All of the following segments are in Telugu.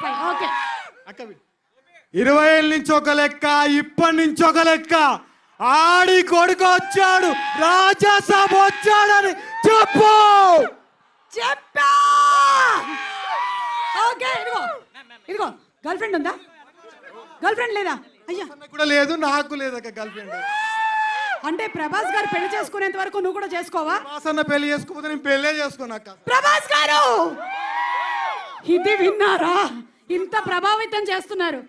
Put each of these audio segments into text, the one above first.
Fine okay. అక్క 20 ఏళ్ళ నుంచి ఒక లెక్క, ఇప్పటి నుంచి ఒక లెక్క. ఆడి కొడుకు వచ్చాడు, రాజాసాబ్ వచ్చాడని చెప్పు. చెప్పా. ఓకే ఇదిగో ఇదిగో గర్ల్ ఫ్రెండ్ ఉందా? గర్ల్ ఫ్రెండ్ లేదా? అయ్యా కూడా లేదు, నాకు లేదు అక్క గర్ల్ ఫ్రెండ్. అంటే ప్రభాస్ గారు పెళ్లి చేసుకునేంత వరకు నువ్వు కూడా చేసుకోవా? ప్రభాస్ అన్న పెళ్లి చేసుకోకపోతే నేను పెళ్ళే చేసుకోను అక్క. ప్రభాస్ గారు ఇది విన్నారా? ఇంత ప్రభావితం చేస్తున్నారు.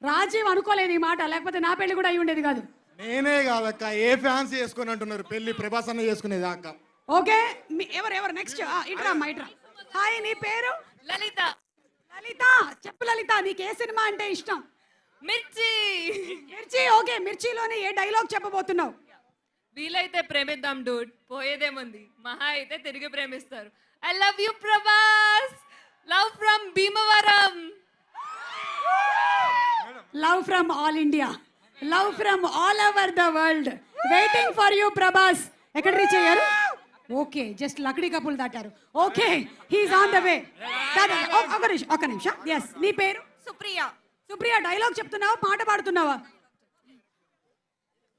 రాజీవ్ అనుకోలేదు ఈ మాట, లేకపోతే నా పెళ్లి కూడా అయి ఉండేది కాదు. నేనే కాదక్క, ఏ ఫ్యాన్స్ చేసుకుని అంటున్నారు పెళ్లి ప్రభాస్ అన్న చేసుకునేది అక్క. ఓకే ఎవరు నెక్స్ట్? ఇట్రా అమ్మా ఇట్రా. హాయ్, నీ పేరు? లలిత. లలిత, చెప్పు లలిత, నీకు ఏ సినిమా అంటే ఇష్టం? మిర్చి. మిర్చి. ఓకే, మిర్చిలోనే ఏ డైలాగ్ చెప్పబోతున్నావు? వీలైతే ప్రేమిద్దాం డూడ్, పోయేదేముంది, మహా అయితే తిరిగి ప్రేమిస్తారు. I love you Prabhas, love from Bhimavaram. Love from all India, love from all over the world, waiting for you Prabhas. ఎక్కడ రీచ్ అయ్యారు? ఓకే, జస్ట్ లక్డీ కపుల్ దాటారు. Okay, he's on the way. ఒక నిమిషం. ఎస్, నీ పేరు? సుప్రియ. సుప్రియ, డైలాగ్ చెప్తున్నావా, పాట పాడుతున్నావా?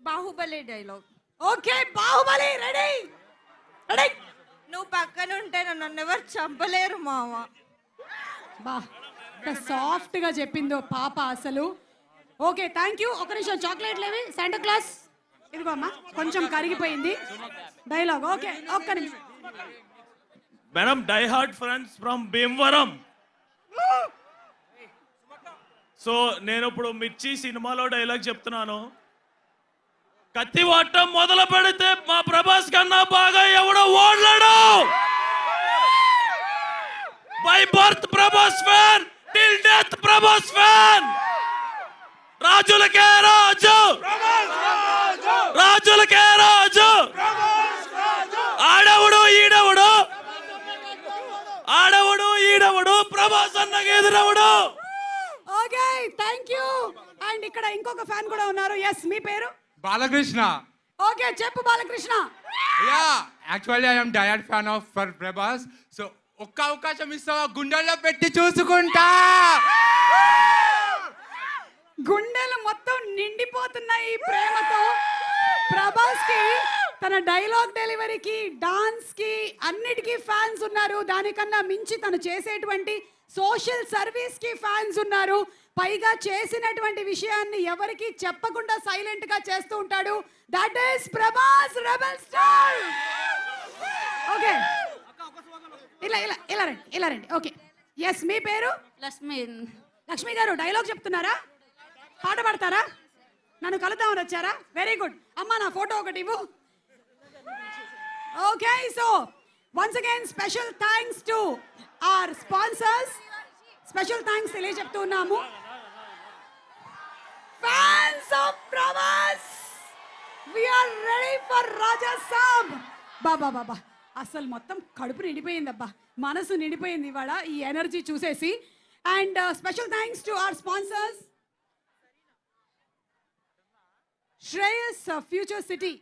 Baahubali dialogue. Okay, Baahubali. Ready ready. నువ్వు పక్కన ఉంటే నన్ను ఎవరు చంపలేరు మామ. బా, సాఫ్ట్ గా చెప్పిందో పాప అసలు. Okay, thank you. ఒక నిమిషం, చాక్లెట్ లేవి శాంటా క్లాస్. ఇదిగో అమ్మా, కొంచెం కరిగిపోయింది డైలాగ్. ఓకే, ఒక్క నిమిషం madam. Die heart friends from Bhimavaram. So నేను ఇప్పుడు మిర్చి సినిమాలో డైలాగ్ చెప్తున్నాను. కత్తి వాటం మొదలు పెడితే మా ప్రభాస్ కన్నా బాగా ఎవడో ఓడలేడు. By birth Prabhas fan, till death Prabhas fan. రాజులకే రాజు, రాజులకే రాజు. ఆడవుడు ఈడవుడు, ఆడవుడు ఈడవుడు, ప్రభాస్ అన్నకి ఎదురవుడు. Okay, thank you. అండ్ ఇక్కడ ఇంకొక ఫ్యాన్ కూడా ఉన్నారు. ఎస్, మీ పేరు? బాలకృష్ణ. ఓకే, చెప్పు Balakrishna. Yeah, actually I am diet fan of for Prabhas. So ఒక్క అవకాశం ఇస్తావా? గుండెల్లో పెట్టి చూసుకుంటా. గుండెలు మొత్తం నిండిపోతున్నాయి ఈ ప్రేమతో. ప్రభాస్ కి తన డైలాగ్ డెలివరీకి, డాన్స్ కి, అన్నిటికీ ఫ్యాన్స్ ఉన్నారు. దానికన్నా మించి తను చేసేటువంటి సోషల్ సర్వీస్ కి ఫ్యాన్స్ ఉన్నారు. పైగా చేసినటువంటి విషయాన్ని ఎవరికి చెప్పకుండా సైలెంట్ గా చేస్తూ ఉంటాడు. That is Prabhas rebel star. Okay, ఇలా రండి. ఓకే, ఎస్, మీ పేరు? లక్ష్మి. లక్ష్మి గారు, డైలాగ్ చెప్తున్నారా, పాట పాడతారా? నన్ను కలుద్దామని వచ్చారా? Very good. అమ్మా, నా ఫోటో ఒకటి ఇవ్వు. Okay, so once again special thanks to our sponsors. Special thanks తెలియజెప్తూ ఉన్నాము. Fans of Prabhas, we are ready for Raja Saab. బాబా, అసలు మొత్తం కడుపు నిండిపోయింది అబ్బా, మనసు నిండిపోయింది ఇవాళ ఈ ఎనర్జీ చూసేసి. And special thanks to our sponsors, Shreyas future city.